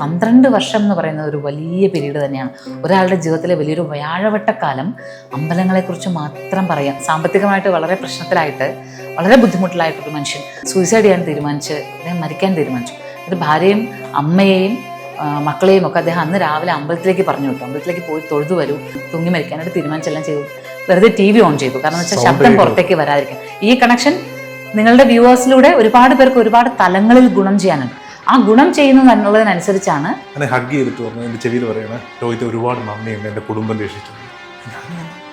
12 വർഷം എന്ന് പറയുന്നത് ഒരു വലിയ പീരീഡ് തന്നെയാണ്. ഒരാളുടെ ജീവിതത്തിലെ വലിയൊരു വ്യാഴവട്ടക്കാലം അമ്പലങ്ങളെക്കുറിച്ച് മാത്രം പറയാം. സാമ്പത്തികമായിട്ട് വളരെ പ്രശ്നത്തിലായിട്ട് വളരെ ബുദ്ധിമുട്ടിലായിട്ടൊരു മനുഷ്യൻ സൂയിസൈഡ് ചെയ്യാൻ തീരുമാനിച്ച് അദ്ദേഹം മരിക്കാൻ തീരുമാനിച്ചു. അത് ഭാര്യയും അമ്മയെയും മക്കളെയും ഒക്കെ അദ്ദേഹം അന്ന് രാവിലെ അമ്പലത്തിലേക്ക് പറഞ്ഞു വിട്ടു. അമ്പലത്തിലേക്ക് പോയി തൊഴുതു വരൂ, തൂങ്ങി മരിക്കാനായിട്ട് തീരുമാനിച്ചെല്ലാം ചെയ്തു. വെറുതെ TV ഓൺ ചെയ്തു. കാരണം എന്ന് വെച്ചാൽ ശബ്ദം പുറത്തേക്ക് വരാതിരിക്കും. ഈ കണക്ഷൻ നിങ്ങളുടെ വ്യൂവേഴ്സിലൂടെ ഒരുപാട് പേർക്ക് ഒരുപാട് തലങ്ങളിൽ ഗുണം ചെയ്യാനുണ്ട്. ആ ഗുണം ചെയ്യുന്നത് എന്നുള്ളതിനനുസരിച്ചാണ് ഹഗ് ചെയ്തിട്ട് പറഞ്ഞു. എൻ്റെ ചെവിയിൽ പറയണേ, രോഹിത് ഒരുപാട് നന്ദിയുണ്ട്, എൻ്റെ കുടുംബം രക്ഷിച്ചത്.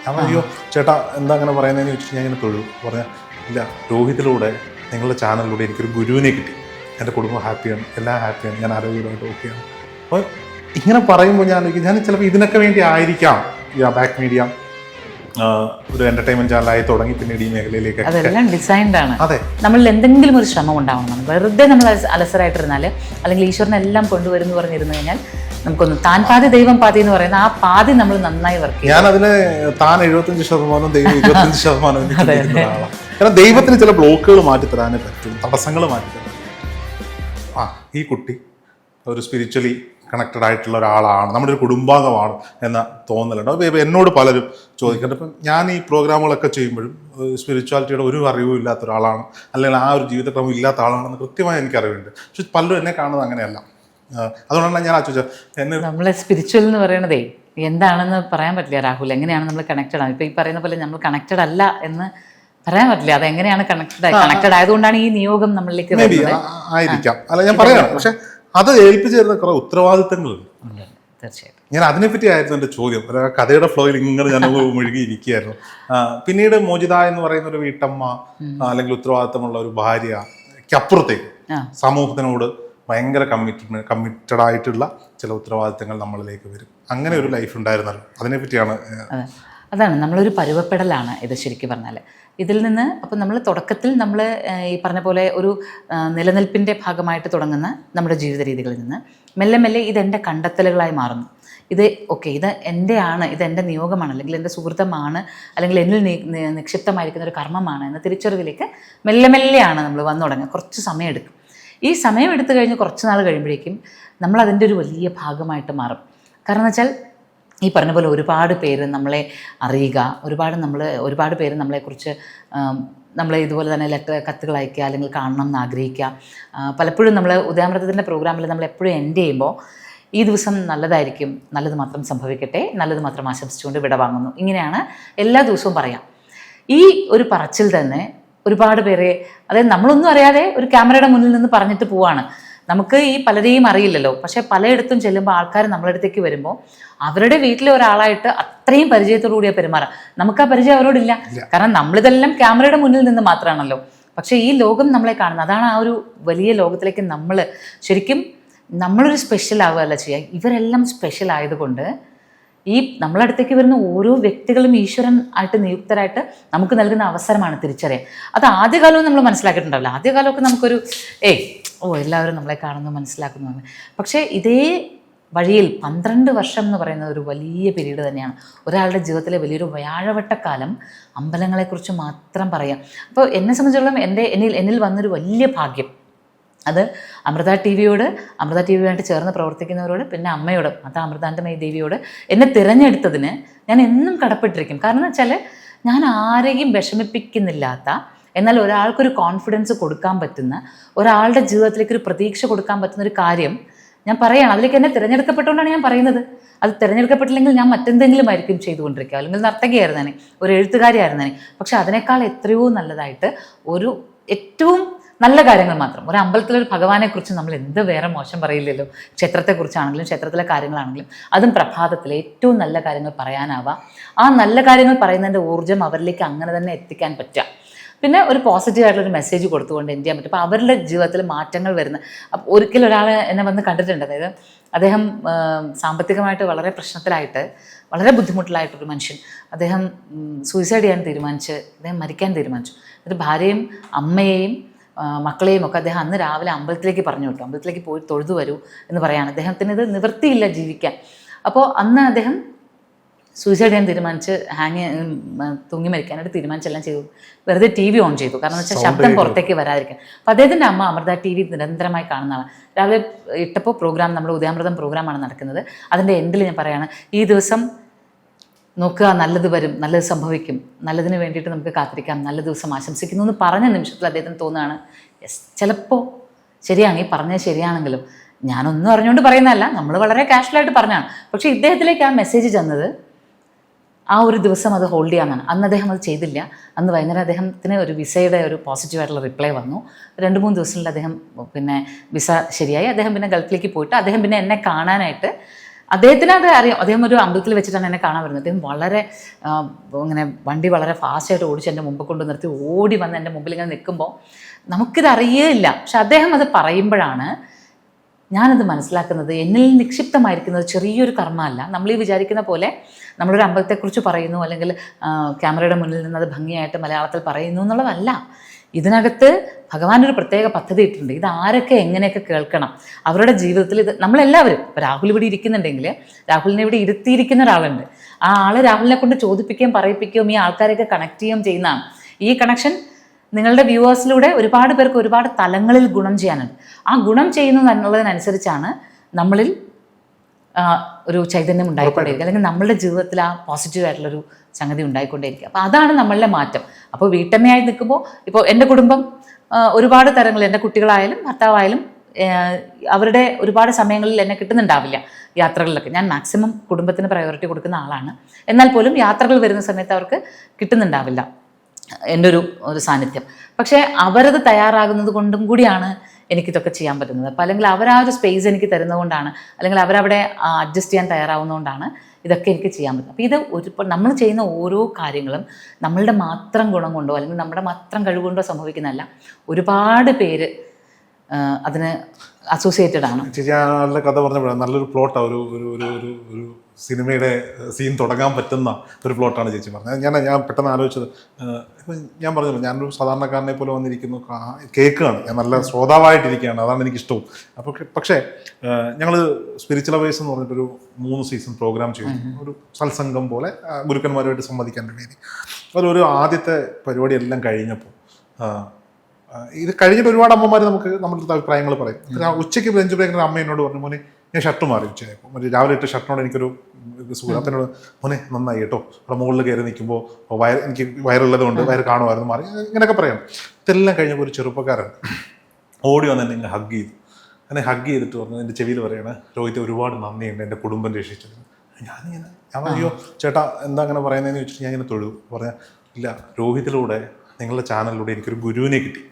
ഞാൻ അയ്യോ ചേട്ടാ എന്താ അങ്ങനെ പറയുന്നതെന്ന് ചോദിച്ചിട്ട് ഞാൻ ഇങ്ങനെ തൊഴു പറഞ്ഞാൽ ഇല്ല, രോഹിതിലൂടെ നിങ്ങളുടെ ചാനലിലൂടെ എനിക്കൊരു ഗുരുവിനെ കിട്ടി. എൻ്റെ കുടുംബം ഹാപ്പിയാണ്, എല്ലാം ഹാപ്പിയാണ്, ഞാൻ ആരോഗ്യമായിട്ട് ഓക്കെയാണ്. അപ്പോൾ ഇങ്ങനെ പറയുമ്പോൾ ഞാൻ ചിലപ്പോൾ ഇതിനൊക്കെ വേണ്ടി ആയിരിക്കാം ബാക്ക് മീഡിയ ഒരു എന്റർടൈൻമെന്റ് ചാനലായി തുടങ്ങി പിന്നീട് ഈ മേഖലയിലേക്ക്. അതെല്ലാം ഡിസൈൻഡ് ആണ്. അതെ, നമ്മളിൽ എന്തെങ്കിലും ഒരു ശ്രമം ഉണ്ടാവണം. വെറുതെ നമ്മൾ അലസരായിട്ടിരുന്നാൽ അല്ലെങ്കിൽ ഈശ്വരനെല്ലാം കൊണ്ടുവരുന്നു പറഞ്ഞിരുന്നു കഴിഞ്ഞാൽ നമുക്കൊന്നും താൻ പാതി ദൈവം പാതി എന്ന് പറയുന്ന ആ പാതി നമ്മൾ നന്നായി വർക്ക് ചെയ്യും. ഞാൻ അതിന് താൻ 75% ദൈവം 25% കാരണം ദൈവത്തിന് ചില ബ്ലോക്കുകൾ മാറ്റിത്തരാനേ പറ്റും, തടസ്സങ്ങൾ മാറ്റിത്തരാൻ. ഈ കുട്ടി ഒരു സ്പിരിച്വലി കണക്റ്റഡ് ആയിട്ടുള്ള ഒരാളാണ്, നമ്മുടെ ഒരു കുടുംബാംഗമാണ് എന്ന തോന്നലുണ്ട്. എന്നോട് പലരും ചോദിക്കുന്നുണ്ട്. ഇപ്പം ഞാൻ ഈ പ്രോഗ്രാമുകളൊക്കെ ചെയ്യുമ്പോഴും സ്പിരിച്വാലിറ്റിയുടെ ഒരു അറിവും ഇല്ലാത്ത ഒരാളാണ്, അല്ലെങ്കിൽ ആ ഒരു ജീവിതക്രമം ഇല്ലാത്ത ആളാണെന്ന് കൃത്യമായി എനിക്കറിവുണ്ട്. പക്ഷെ പലരും എന്നെ കാണുന്നത് അങ്ങനെയല്ല. അതുകൊണ്ടാണ് ഞാൻ ചോദിച്ചത്, എന്നെ നമ്മളെ സ്പിരിച്വൽ എന്ന് പറയുന്നതേ എന്താണെന്ന് പറയാൻ പറ്റില്ല രാഹുൽ. എങ്ങനെയാണ് നമ്മൾ കണക്റ്റഡ് ആണ്? ഇപ്പം ഈ പറയുന്ന പോലെ നമ്മൾ കണക്റ്റഡ് അല്ല എന്ന് പറയാൻ പറ്റില്ല. അതെങ്ങനെയാണ് കണക്റ്റഡ് ആയതുകൊണ്ടാണ് ഈ നിയോഗം നമ്മളിലേക്ക് ആയിരിക്കാം. അല്ല, ഞാൻ പറയാം. പക്ഷെ അത് ഏൽപ്പിച്ചു തരുന്ന കുറെ ഉത്തരവാദിത്തങ്ങളുണ്ട്. തീർച്ചയായിട്ടും. ഞാൻ അതിനെപ്പറ്റി ആയിരുന്നു എൻ്റെ ചോദ്യം. കഥയുടെ ഫ്ലോയിൽ ഇങ്ങനെ ഞാൻ മുഴുകിയിരിക്കുകയായിരുന്നു. പിന്നീട് മോചിത എന്ന് പറയുന്ന ഒരു വീട്ടമ്മ അല്ലെങ്കിൽ ഉത്തരവാദിത്തമുള്ള ഒരു ഭാര്യയ്ക്കപ്പുറത്തേക്ക് സമൂഹത്തിനോട് ഭയങ്കര കമ്മിറ്റഡ് ആയിട്ടുള്ള ചില ഉത്തരവാദിത്തങ്ങൾ നമ്മളിലേക്ക് വരും. അങ്ങനെ ഒരു ലൈഫ് ഉണ്ടായിരുന്നല്ലോ, അതിനെപ്പറ്റിയാണ്. അതാണ് നമ്മളൊരു പരുവപ്പെടലാണ് ഇത് ശരിക്കും പറഞ്ഞാൽ. ഇതിൽ നിന്ന് അപ്പം നമ്മൾ തുടക്കത്തിൽ നമ്മൾ ഈ പറഞ്ഞ പോലെ ഒരു നിലനിൽപ്പിൻ്റെ ഭാഗമായിട്ട് തുടങ്ങുന്ന നമ്മുടെ ജീവിത രീതികളിൽ നിന്ന് മെല്ലെ മെല്ലെ ഇതെൻ്റെ കണ്ടെത്തലുകളായി മാറുന്നു. ഇത് ഓക്കെ, ഇത് എൻ്റെ ആണ്, ഇത് എൻ്റെ നിയോഗമാണ്, അല്ലെങ്കിൽ എൻ്റെ സുഹൃത്തമാണ്, അല്ലെങ്കിൽ എന്നിൽ നിക്ഷിപ്തമായിരിക്കുന്ന ഒരു കർമ്മമാണ് എന്ന തിരിച്ചറിവിലേക്ക് മെല്ലെ മെല്ലെയാണ് നമ്മൾ വന്നു തുടങ്ങുക. കുറച്ച് സമയമെടുക്കും. ഈ സമയം എടുത്തു കഴിഞ്ഞ് കുറച്ച് നാൾ കഴിയുമ്പോഴേക്കും നമ്മൾ അതിൻ്റെ ഒരു വലിയ ഭാഗമായിട്ട് മാറും. കാരണം എന്ന് വെച്ചാൽ ഈ പറഞ്ഞ പോലെ ഒരുപാട് പേര് നമ്മളെ അറിയുക, ഒരുപാട് പേര് നമ്മളെക്കുറിച്ച് നമ്മളെ ഇതുപോലെ തന്നെ കത്തുകൾ അയക്കുക, അല്ലെങ്കിൽ കാണണം എന്ന് ആഗ്രഹിക്കുക. പലപ്പോഴും നമ്മൾ ഉദയാമൃതത്തിൻ്റെ പ്രോഗ്രാമിൽ നമ്മൾ എപ്പോഴും എൻഡ് ചെയ്യുമ്പോൾ ഈ ദിവസം നല്ലതായിരിക്കും, നല്ലത് മാത്രം സംഭവിക്കട്ടെ, നല്ലത് മാത്രം ആശംസിച്ചുകൊണ്ട് വിടവാങ്ങുന്നു, ഇങ്ങനെയാണ് എല്ലാ ദിവസവും പറയാം. ഈ ഒരു പറച്ചിൽ തന്നെ ഒരുപാട് പേരെ, അതായത് നമ്മളൊന്നും അറിയാതെ ഒരു ക്യാമറയുടെ മുന്നിൽ നിന്ന് പറഞ്ഞിട്ട് പോവാണ്. നമുക്ക് ഈ പലരെയും അറിയില്ലല്ലോ. പക്ഷെ പലയിടത്തും ചെല്ലുമ്പോൾ ആൾക്കാർ നമ്മുടെ അടുത്തേക്ക് വരുമ്പോൾ അവരുടെ വീട്ടിലെ ഒരാളായിട്ട് അത്രയും പരിചയത്തോടുകൂടിയാണ് പെരുമാറാം. നമുക്ക് ആ പരിചയം അവരോടില്ല. കാരണം നമ്മളിതെല്ലാം ക്യാമറയുടെ മുന്നിൽ നിന്ന് മാത്രമാണല്ലോ. പക്ഷേ ഈ ലോകം നമ്മളെ കാണുന്നത്, അതാണ് ആ ഒരു വലിയ ലോകത്തിലേക്ക് നമ്മൾ ശരിക്കും നമ്മളൊരു സ്പെഷ്യൽ ആവുകയല്ല ചെയ്യുക. ഇവരെല്ലാം സ്പെഷ്യൽ ആയതുകൊണ്ട് ഈ നമ്മളടുത്തേക്ക് വരുന്ന ഓരോ വ്യക്തികളും ഈശ്വരൻ ആയിട്ട് നിയുക്തരായിട്ട് നമുക്ക് നൽകുന്ന അവസരമാണ് തിരിച്ചറിയാൻ. അത് ആദ്യകാലവും നമ്മൾ മനസ്സിലാക്കിയിട്ടുണ്ടാവില്ല. ആദ്യകാലമൊക്കെ നമുക്കൊരു എല്ലാവരും നമ്മളെ കാണുന്നു, മനസ്സിലാക്കുന്നു. പക്ഷേ ഇതേ വഴിയിൽ 12 വർഷം എന്ന് പറയുന്നത് ഒരു വലിയ പീരീഡ് തന്നെയാണ്. ഒരാളുടെ ജീവിതത്തിലെ വലിയൊരു വ്യാഴവട്ടക്കാലം അമ്പലങ്ങളെക്കുറിച്ച് മാത്രം പറയാം. അപ്പോൾ എന്നെ സംബന്ധിച്ചിടത്തോളം എന്നിൽ വന്നൊരു വലിയ ഭാഗ്യം, അത് അമൃത ടി വിയുമായിട്ട് ചേർന്ന് പ്രവർത്തിക്കുന്നവരോട്, പിന്നെ അമ്മയോട്, അത് അമൃതാനന്ദമയി ദേവിയോട് എന്നെ തിരഞ്ഞെടുത്തതിന് ഞാൻ എന്നും കടപ്പെട്ടിരിക്കും. കാരണം എന്ന് വെച്ചാൽ ഞാൻ ആരെയും വിഷമിപ്പിക്കുന്നില്ലാത്ത, എന്നാൽ ഒരാൾക്കൊരു കോൺഫിഡൻസ് കൊടുക്കാൻ പറ്റുന്ന, ഒരാളുടെ ജീവിതത്തിലേക്ക് ഒരു പ്രതീക്ഷ കൊടുക്കാൻ പറ്റുന്ന ഒരു കാര്യം ഞാൻ പറയുകയാണ്. അതിലേക്ക് എന്നെ തിരഞ്ഞെടുക്കപ്പെട്ടുകൊണ്ടാണ് ഞാൻ പറയുന്നത്. അത് തിരഞ്ഞെടുക്കപ്പെട്ടില്ലെങ്കിൽ ഞാൻ മറ്റെന്തെങ്കിലും ആയിരിക്കും ചെയ്തുകൊണ്ടിരിക്കുക, അല്ലെങ്കിൽ നർത്തകിയായിരുന്നേനെ, ഒരു എഴുത്തുകാരിയായിരുന്നേനെ. പക്ഷെ അതിനേക്കാൾ എത്രയോ നല്ലതായിട്ട് ഒരു ഏറ്റവും നല്ല കാര്യങ്ങൾ മാത്രം, ഒരു അമ്പലത്തിലൊരു ഭഗവാനെക്കുറിച്ച് നമ്മൾ എന്ത് വേറെ മോശം പറയില്ലല്ലോ. ക്ഷേത്രത്തെക്കുറിച്ചാണെങ്കിലും ക്ഷേത്രത്തിലെ കാര്യങ്ങളാണെങ്കിലും അതും പ്രഭാതത്തിലെ ഏറ്റവും നല്ല കാര്യങ്ങൾ പറയാനാവാം. ആ നല്ല കാര്യങ്ങൾ പറയുന്നതിൻ്റെ ഊർജ്ജം അവരിലേക്ക് അങ്ങനെ തന്നെ എത്തിക്കാൻ പറ്റുക. പിന്നെ ഒരു പോസിറ്റീവായിട്ടുള്ളൊരു മെസ്സേജ് കൊടുത്തുകൊണ്ട് എന്ത് ചെയ്യാൻ പറ്റും. അപ്പോൾ അവരുടെ ജീവിതത്തിൽ മാറ്റങ്ങൾ വരുന്ന, അപ്പോൾ ഒരിക്കലും ഒരാൾ എന്നെ വന്ന് കണ്ടിട്ടുണ്ട്. അതായത് അദ്ദേഹം സാമ്പത്തികമായിട്ട് വളരെ പ്രശ്നത്തിലായിട്ട് വളരെ ബുദ്ധിമുട്ടിലായിട്ടൊരു മനുഷ്യൻ, അദ്ദേഹം സൂയിസൈഡ് ചെയ്യാൻ തീരുമാനിച്ച് അദ്ദേഹം മരിക്കാൻ തീരുമാനിച്ചു. എന്നിട്ട് ഭാര്യയും അമ്മയെയും മക്കളെയും ഒക്കെ അദ്ദേഹം അന്ന് രാവിലെ അമ്പലത്തിലേക്ക് പറഞ്ഞു വിട്ടു. അമ്പലത്തിലേക്ക് പോയി തൊഴുതു വരൂ എന്ന് പറയാണ്. അദ്ദേഹത്തിന് ഇത് നിവൃത്തിയില്ല ജീവിക്കാൻ. അപ്പോൾ അന്ന് അദ്ദേഹം സൂയിസൈഡ് ചെയ്യാൻ തീരുമാനിച്ച് തൂങ്ങി മരിക്കാനായിട്ട് തീരുമാനിച്ചെല്ലാം ചെയ്തു. വെറുതെ TV ഓൺ ചെയ്തു, കാരണം വെച്ചാൽ ശബ്ദം പുറത്തേക്ക് വരാതിരിക്കാൻ. അപ്പം അദ്ദേഹത്തിൻ്റെ അമ്മ അമൃത TV നിരന്തരമായി കാണുന്നതാണ്. രാവിലെ ഇട്ടപ്പോൾ പ്രോഗ്രാം, നമ്മുടെ ഉദയാമൃതം പ്രോഗ്രാമാണ് നടക്കുന്നത്. അതിൻ്റെ എൻഡിൽ ഞാൻ പറയുകയാണ്, ഈ ദിവസം നോക്കുക, നല്ലത് വരും, നല്ലത് സംഭവിക്കും, നല്ലതിന് വേണ്ടിയിട്ട് നമുക്ക് കാത്തിരിക്കാം, നല്ല ദിവസം ആശംസിക്കുന്നു എന്ന് പറഞ്ഞ നിമിഷത്തിൽ അദ്ദേഹത്തിന് തോന്നുകയാണ്, യെസ്, ചിലപ്പോൾ ശരിയാണ്, ഈ പറഞ്ഞത് ശരിയാണെങ്കിലും ഞാനൊന്നും അറിഞ്ഞുകൊണ്ട് പറയുന്നതല്ല, നമ്മൾ വളരെ കാഷ്വലായിട്ട് പറഞ്ഞാണ്. പക്ഷേ ഇദ്ദേഹത്തിലേക്ക് ആ മെസ്സേജ് ചെന്നത് ആ ഒരു ദിവസം അത് ഹോൾഡ് ചെയ്യാമെന്നാണ്. അന്ന് അദ്ദേഹം അത് ചെയ്തില്ല. അന്ന് വൈകുന്നേരം അദ്ദേഹത്തിന് ഒരു വിസയുടെ ഒരു പോസിറ്റീവായിട്ടുള്ള റിപ്ലൈ വന്നു. 2-3 ദിവസത്തിൽ അദ്ദേഹം പിന്നെ വിസ ശരിയായി. അദ്ദേഹം പിന്നെ ഗൾഫിലേക്ക് പോയിട്ട് അദ്ദേഹം പിന്നെ എന്നെ കാണാനായിട്ട്, അദ്ദേഹത്തിന് അത് അറിയാം, അദ്ദേഹം ഒരു അമ്പലത്തിൽ വെച്ചിട്ടാണ് എന്നെ കാണാൻ വരുന്നത്. അദ്ദേഹം വളരെ ഇങ്ങനെ വണ്ടി വളരെ ഫാസ്റ്റായിട്ട് ഓടിച്ച് എൻ്റെ മുമ്പ് കൊണ്ട് നിർത്തി ഓടി വന്ന് എൻ്റെ മുമ്പിൽ ഇങ്ങനെ നിൽക്കുമ്പോൾ നമുക്കിത് അറിയേയില്ല. പക്ഷെ അദ്ദേഹം അത് പറയുമ്പോഴാണ് ഞാനത് മനസ്സിലാക്കുന്നത്, എന്നിൽ നിക്ഷിപ്തമായിരിക്കുന്നത് ചെറിയൊരു കർമ്മമല്ല. നമ്മൾ ഈ വിചാരിക്കുന്ന പോലെ നമ്മളൊരു അമ്പലത്തെക്കുറിച്ച് പറയുന്നു, അല്ലെങ്കിൽ ക്യാമറയുടെ മുന്നിൽ നിന്ന് അത് ഭംഗിയായിട്ട് മലയാളത്തിൽ പറയുന്നു എന്നുള്ളതല്ല. ഇതിനകത്ത് ഭഗവാനൊരു പ്രത്യേക പദ്ധതി ഇട്ടിട്ടുണ്ട്. ഇത് ആരൊക്കെ എങ്ങനെയൊക്കെ കേൾക്കണം, അവരുടെ ജീവിതത്തിൽ ഇത് നമ്മളെല്ലാവരും, ഇപ്പോൾ രാഹുൽ ഇവിടെ ഇരിക്കുന്നുണ്ടെങ്കിൽ രാഹുലിനെ ഇവിടെ ഇരുത്തിയിരിക്കുന്ന ഒരാളുണ്ട്. ആ ആൾ രാഹുലിനെ കൊണ്ട് ചോദിപ്പിക്കുകയും പറയിപ്പിക്കുകയും ഈ ആൾക്കാരെയൊക്കെ കണക്ട് ചെയ്യുകയും ചെയ്യുന്നതാണ്. ഈ കണക്ഷൻ നിങ്ങളുടെ വ്യൂവേഴ്സിലൂടെ ഒരുപാട് പേർക്ക് ഒരുപാട് തലങ്ങളിൽ ഗുണം ചെയ്യാനുണ്ട്. ആ ഗുണം ചെയ്യുന്നു എന്നുള്ളതിനനുസരിച്ചാണ് നമ്മളിൽ ഒരു ചൈതന്യം ഉണ്ടായിക്കൊണ്ടേയിരിക്കുക, അല്ലെങ്കിൽ നമ്മളുടെ ജീവിതത്തിൽ ആ പോസിറ്റീവായിട്ടുള്ളൊരു സംഗതി ഉണ്ടായിക്കൊണ്ടേയിരിക്കുക. അപ്പോൾ അതാണ് നമ്മളുടെ മാറ്റം. അപ്പോൾ വീട്ടമ്മയായി നിൽക്കുമ്പോൾ, ഇപ്പോൾ എൻ്റെ കുടുംബം ഒരുപാട് തരങ്ങളിൽ, എൻ്റെ കുട്ടികളായാലും ഭർത്താവായാലും അവരുടെ ഒരുപാട് സമയങ്ങളിൽ എന്നെ കിട്ടുന്നുണ്ടാവില്ല യാത്രകളിലൊക്കെ. ഞാൻ മാക്സിമം കുടുംബത്തിന് പ്രയോറിറ്റി കൊടുക്കുന്ന ആളാണ്. എന്നാൽ പോലും യാത്രകൾ വരുന്ന സമയത്ത് അവർക്ക് കിട്ടുന്നുണ്ടാവില്ല എൻ്റെ ഒരു സാന്നിധ്യം. പക്ഷേ അവരത് തയ്യാറാകുന്നത് കൊണ്ടും കൂടിയാണ് എനിക്കിതൊക്കെ ചെയ്യാൻ പറ്റുന്നത്. അപ്പം അല്ലെങ്കിൽ അവരാ ഒരു സ്പേസ് എനിക്ക് തരുന്നതുകൊണ്ടാണ്, അല്ലെങ്കിൽ അവരവിടെ അഡ്ജസ്റ്റ് ചെയ്യാൻ തയ്യാറാവുന്നതുകൊണ്ടാണ് ഇതൊക്കെ എനിക്ക് ചെയ്യാൻ പറ്റുന്നത്. അപ്പോൾ ഇത് നമ്മൾ ചെയ്യുന്ന ഓരോ കാര്യങ്ങളും നമ്മളുടെ മാത്രം ഗുണം കൊണ്ടോ അല്ലെങ്കിൽ നമ്മുടെ മാത്രം കഴിവുകൊണ്ടോ സംഭവിക്കുന്നതല്ല. ഒരുപാട് പേര് അതിന് അസോസിയേറ്റഡ് ആണ്. ചേച്ചി നല്ല കഥ പറഞ്ഞപ്പോഴാണ് നല്ലൊരു പ്ലോട്ടാണ്, ഒരു സിനിമയുടെ സീൻ തുടങ്ങാൻ പറ്റുന്ന ഒരു പ്ലോട്ടാണ് ചേച്ചി പറഞ്ഞത്. ഞാൻ പെട്ടെന്ന് ആലോചിച്ചത്, ഇപ്പം ഞാൻ പറഞ്ഞല്ലോ, ഞാനൊരു സാധാരണക്കാരനെ പോലെ വന്നിരിക്കുന്നു, കേൾക്കുകയാണ്, ഞാൻ നല്ല ശ്രോതാവായിട്ടിരിക്കുകയാണ്, അതാണ് എനിക്കിഷ്ടവും. അപ്പോൾ പക്ഷേ ഞങ്ങൾ സ്പിരിച്വൽ അവേഴ്സ് എന്ന് പറഞ്ഞിട്ടൊരു 3 സീസൺ പ്രോഗ്രാം ചെയ്തു, ഒരു സത്സംഗം പോലെ ഗുരുക്കന്മാരുമായിട്ട് സംവദിക്കാൻ വേണ്ടി. അതൊരു ആദ്യത്തെ പരിപാടി എല്ലാം കഴിഞ്ഞപ്പോൾ, ഇത് കഴിഞ്ഞിട്ട് ഒരുപാട് അമ്മമാർ നമുക്ക് നമ്മുടെ അഭിപ്രായങ്ങൾ പറയും. ഉച്ചയ്ക്ക് ലഞ്ച് ബ്രേക്കിന് അമ്മ എന്നോട് പറഞ്ഞു, മോനെ ഞാൻ ഷർട്ട് മാറി ഉച്ചയായപ്പോൾ, മറ്റേ രാവിലെ ഇട്ട് ഷർട്ടിനോട് എനിക്കൊരു സുഖത്തിനോട്, മോനെ നന്നായി കേട്ടോ, അവിടെ മുകളിൽ കയറി നിൽക്കുമ്പോൾ എനിക്ക് വയറുള്ളത് കൊണ്ട് വയറ് കാണുമായിരുന്നു, മാറി, ഇങ്ങനെയൊക്കെ പറയാം. ഇതെല്ലാം കഴിഞ്ഞപ്പോൾ ഒരു ചെറുപ്പക്കാരൻ ഓടി വന്ന് എന്നെ ഹഗ് ചെയ്തു. എന്നെ ഹഗ് ചെയ്തിട്ട് പറഞ്ഞു, എൻ്റെ ചെവിയിൽ പറയാണ്, രോഹിത് ഒരുപാട് നന്ദിയുണ്ട് എൻ്റെ കുടുംബം രക്ഷിച്ചത്. ഞാൻ അയ്യോ ചേട്ടാ എന്താ അങ്ങനെ പറയുന്നതെന്ന് ചോദിച്ചിട്ട് ഞാൻ ഇങ്ങനെ തൊഴു പറഞ്ഞാൽ, ഇല്ല, രോഹിതിലൂടെ നിങ്ങളുടെ ചാനലിലൂടെ എനിക്കൊരു ഗുരുവിനെ കിട്ടി,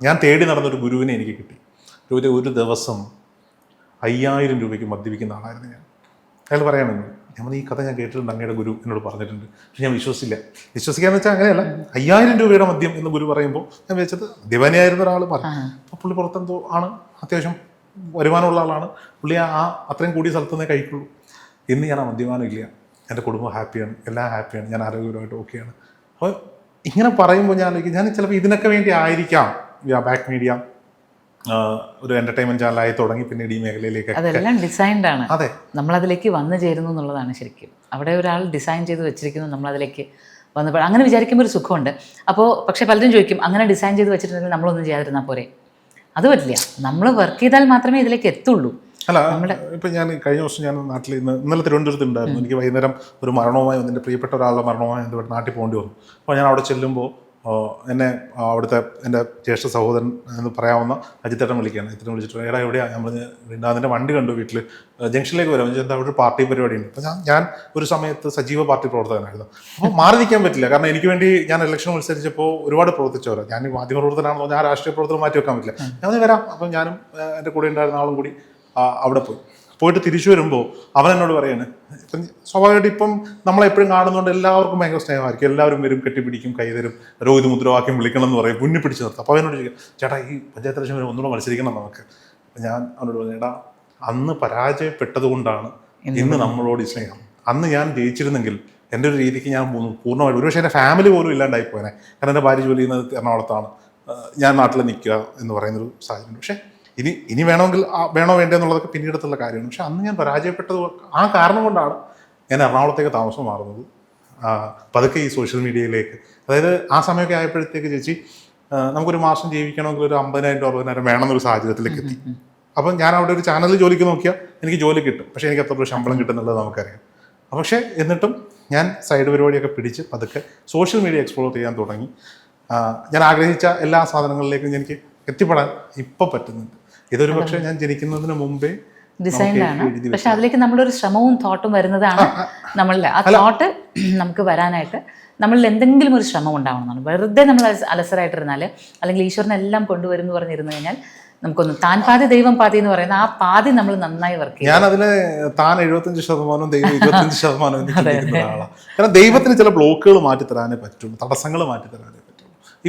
ഞാൻ തേടി നടന്നൊരു ഗുരുവിനെ എനിക്ക് കിട്ടി. രോഹിത് ഒരു ദിവസം 5000 രൂപയ്ക്ക് മദ്യപിക്കുന്ന ആളായിരുന്നു ഞാൻ. അയാൾ പറയാമെന്ന് ഞാൻ ഈ കഥ ഞാൻ കേട്ടിട്ടുണ്ട്, അങ്ങയുടെ ഗുരു എന്നോട് പറഞ്ഞിട്ടുണ്ട്, പക്ഷെ ഞാൻ വിശ്വസിക്കാന്ന് വെച്ചാൽ അങ്ങനെയല്ല. 5000 രൂപയുടെ മദ്യം എന്ന് ഗുരു പറയുമ്പോൾ ഞാൻ വെച്ചത് ദിവനായിരുന്ന ഒരാൾ പറഞ്ഞു. അപ്പോൾ പുള്ളി പുറത്തെന്തോ ആണ്, അത്യാവശ്യം വരുമാനമുള്ള ആളാണ് പുള്ളി, അത്രയും കൂടിയ സ്ഥലത്ത് നിന്നേ കഴിക്കുള്ളൂ. ഇന്ന് ഞാൻ ആ മദ്യപാനം ഇല്ല, എൻ്റെ കുടുംബം ഹാപ്പിയാണ്, എല്ലാം ഹാപ്പിയാണ്, ഞാൻ ആരോഗ്യപരമായിട്ട് ഓക്കെയാണ്. അപ്പോൾ ഇങ്ങനെ പറയുമ്പോൾ ഞാൻ ചിലപ്പോൾ ഇതിനൊക്കെ വേണ്ടി ആയിരിക്കാം ബാക്ക് മീഡിയ ഒരു എന്റർടൈൻമെന്റ് ചാനലായി തുടങ്ങി, പിന്നീട് ഈ മേഖലയിലേക്ക് അതെല്ലാം ഡിസൈൻഡ് ആണ്. അതെ, നമ്മളതിലേക്ക് വന്നു ചേരുന്നു എന്നുള്ളതാണ് ശരിക്കും. അവിടെ ഒരാൾ ഡിസൈൻ ചെയ്ത് വെച്ചിരിക്കുന്നു, നമ്മളതിലേക്ക് വന്നപ്പോൾ അങ്ങനെ വിചാരിക്കുമ്പോൾ ഒരു സുഖമുണ്ട്. അപ്പോൾ പക്ഷേ പലരും ചോദിക്കും, അങ്ങനെ ഡിസൈൻ ചെയ്ത് വെച്ചിട്ടുണ്ടെങ്കിൽ നമ്മളൊന്നും ചെയ്യാതിരുന്നാൽ പോരെ? അത് പറ്റില്ല, നമ്മൾ വർക്ക് ചെയ്താൽ മാത്രമേ ഇതിലേക്ക് എത്തുള്ളൂ. അല്ല, ഇപ്പം ഞാൻ കഴിഞ്ഞ വർഷം ഞാൻ നാട്ടിൽ ഇന്നലെ തിരുവനന്തപുരത്ത് ഉണ്ടായിരുന്നു. എനിക്ക് വൈകുന്നേരം ഒരു മരണവുമായി വന്നു, എൻ്റെ പ്രിയപ്പെട്ട ഒരാളുടെ മരണവുമായി ബന്ധപ്പെട്ട് നാട്ടിൽ പോകേണ്ടി വന്നു. അപ്പോൾ ഞാൻ അവിടെ ചെല്ലുമ്പോൾ എന്നെ അവിടുത്തെ എൻ്റെ ജ്യേഷ്ഠ സഹോദരൻ എന്ന് പറയാവുന്ന അജിത്തേട്ടൻ വിളിക്കുകയാണ്. അജിത്തേട്ടൻ വിളിച്ചിട്ട്, എടാ എവിടെയാണ്? ഞാൻ പറഞ്ഞ്, അതിൻ്റെ വണ്ടി കണ്ടു വീട്ടിൽ, ജംഗ്ഷനിലേക്ക് വരാം. എന്താ അവിടെ ഒരു പാർട്ടി പരിപാടിയുണ്ട്. അപ്പോൾ ഞാൻ ഒരു സമയത്ത് സജീവ പാർട്ടി പ്രവർത്തകനായിരുന്നു. അപ്പോൾ മാറി നിൽക്കാൻ പറ്റില്ല, കാരണം എനിക്ക് വേണ്ടി ഞാൻ ഇലക്ഷൻ മത്സരിച്ചപ്പോൾ ഒരുപാട് പ്രവർത്തിച്ചവരാണ്. ഞാൻ മാധ്യമ പ്രവർത്തനാണെന്നോ ഞാൻ രാഷ്ട്രീയ പ്രവർത്തനം മാറ്റി വെക്കാൻ പറ്റില്ല. ഞാൻ വരാം. അപ്പം ഞാനും എൻ്റെ കൂടെ ഉണ്ടായിരുന്ന ആളും കൂടി അവിടെ പോയിട്ട് തിരിച്ചു വരുമ്പോൾ അവൻ എന്നോട് പറയാണ്, ഇപ്പം സ്വാഭാവികമായിട്ട് ഇപ്പം നമ്മളെപ്പോഴും കാണുന്നതുകൊണ്ട് എല്ലാവർക്കും ഭയങ്കര സ്നേഹമായിരിക്കും, എല്ലാവരും വരും, കെട്ടിപ്പിടിക്കും, കൈതരും, രോഹിത് മുദ്രാവാക്യം വിളിക്കണം എന്ന് പറയും, മുന്നിൽ പിടിച്ച് നിർത്തും. അപ്പോൾ അവനോട് ചോദിക്കും, ചേട്ടാ ഈ പഞ്ചായത്ത് ഇലക്ഷൻ വരെ ഒന്നുകൂടെ മത്സരിക്കണം നമുക്ക്. ഞാൻ അവനോട് പറഞ്ഞു, ചേട്ടാ അന്ന് പരാജയപ്പെട്ടത് കൊണ്ടാണ് ഇന്ന് നമ്മളോട് ഈ സ്നേഹം. അന്ന് ഞാൻ ജയിച്ചിരുന്നെങ്കിൽ എൻ്റെ ഒരു രീതിക്ക് ഞാൻ പൂർണ്ണമായിട്ട്, ഒരുപക്ഷെ എൻ്റെ ഫാമിലി പോലും ഇല്ലാണ്ടായി പോയനെ, കാരണം എൻ്റെ ഭാര്യ ജോലി ചെയ്യുന്നത് എറണാകുളത്താണ്, ഞാൻ നാട്ടിൽ നിൽക്കുക എന്ന് പറയുന്നൊരു സാഹചര്യം. പക്ഷേ ഇനി വേണമെങ്കിൽ വേണോ വേണ്ടേ എന്നുള്ളതൊക്കെ പിന്നീടത്തുള്ള കാര്യമാണ്. പക്ഷെ അന്ന് ഞാൻ പരാജയപ്പെട്ടത് ആ കാരണം കൊണ്ടാണ് ഞാൻ എറണാകുളത്തേക്ക് താമസം മാറുന്നത് പതുക്കെ ഈ സോഷ്യൽ മീഡിയയിലേക്ക്, അതായത് ആ സമയമൊക്കെ ആയപ്പോഴത്തേക്ക് ചേച്ചി നമുക്കൊരു മാസം ജീവിക്കണമെങ്കിൽ ഒരു 50,000 60,000 വേണമെന്നൊരു സാഹചര്യത്തിലേക്ക് എത്തി. അപ്പം ഞാൻ അവിടെ ഒരു ചാനലിൽ ജോലിക്ക് നോക്കിയാൽ എനിക്ക് ജോലി കിട്ടും, പക്ഷേ എനിക്ക് എത്ര രൂപ ശമ്പളം കിട്ടുന്നുള്ളത് നമുക്കറിയാം. പക്ഷേ എന്നിട്ടും ഞാൻ സൈഡ് പരിപാടിയൊക്കെ പിടിച്ച് പതുക്കെ സോഷ്യൽ മീഡിയ എക്സ്പ്ലോർ ചെയ്യാൻ തുടങ്ങി. ഞാൻ ആഗ്രഹിച്ച എല്ലാ സാധനങ്ങളിലേക്കും എനിക്ക് എത്തിപ്പെടാൻ ഇപ്പോൾ പറ്റുന്നുണ്ട്. ഇതൊരു പക്ഷേ ഞാൻ ജനിക്കുന്നതിന് മുമ്പേ ഡിസൈൻഡാണ്, പക്ഷെ അതിലേക്ക് നമ്മളൊരു ശ്രമവും തോട്ടും വരുന്നതാണ് നമ്മളുടെ ആ തോട്ട് നമുക്ക് വരാനായിട്ട് നമ്മളിൽ എന്തെങ്കിലും ഒരു ശ്രമം ഉണ്ടാവണമെന്നാണ്. വെറുതെ നമ്മൾ അലസരായിട്ടിരുന്നാൽ, അല്ലെങ്കിൽ ഈശ്വരനെല്ലാം കൊണ്ടുവരും എന്ന് പറഞ്ഞിരുന്നു കഴിഞ്ഞാൽ നമുക്കൊന്നും താൻ പാതി ദൈവം പാതി എന്ന് പറയുന്ന ആ പാതി നമ്മൾ നന്നായി വർക്ക് ചെയ്യും. ഞാനതിന് താൻ 75% ദൈവം 25% എന്ന് ചിന്തിക്കുന്ന ഒരാളാണ്. കാരണം ദൈവത്തിന് ചില ബ്ലോക്കുകൾ മാറ്റിത്തരാനേ പറ്റുള്ളൂ, തടസ്സങ്ങൾ മാറ്റിത്തരാനേ പറ്റുള്ളൂ.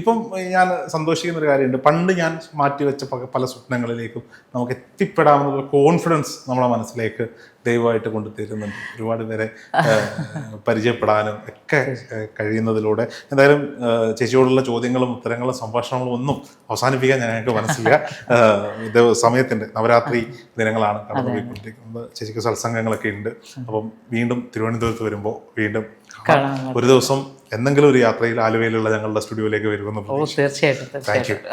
ഇപ്പം ഞാൻ സന്തോഷിക്കുന്ന ഒരു കാര്യമുണ്ട്, പണ്ട് ഞാൻ മാറ്റിവെച്ച പല സ്വപ്നങ്ങളിലേക്കും നമുക്ക് എത്തിപ്പെടാമെന്നുള്ള കോൺഫിഡൻസ് നമ്മളെ മനസ്സിലേക്ക് ദൈവമായിട്ട് കൊണ്ടുതരുന്നുണ്ട്. ഒരുപാട് പേരെ പരിചയപ്പെടാനും ഒക്കെ കഴിയുന്നതിലൂടെ. എന്തായാലും ചേച്ചിയോടുള്ള ചോദ്യങ്ങളും ഉത്തരങ്ങളും സംഭാഷണങ്ങളും ഒന്നും അവസാനിപ്പിക്കാൻ ഞങ്ങൾക്ക് മനസ്സില്ല. സമയത്തിൻ്റെ നവരാത്രി ദിനങ്ങളാണ് കടന്നുപോയിക്കൊണ്ടിരിക്കുന്നത്. ചേച്ചിക്ക് സത്സംഗങ്ങളൊക്കെ ഉണ്ട്. അപ്പം വീണ്ടും തിരുവനന്തപുരത്ത് വരുമ്പോൾ വീണ്ടും ഒരു ദിവസം എന്തെങ്കിലും ഒരു യാത്രയിൽ ആലുവയിലുള്ള ഞങ്ങളുടെ സ്റ്റുഡിയോയിലേക്ക് വരുമെന്ന്. തീർച്ചയായിട്ടും.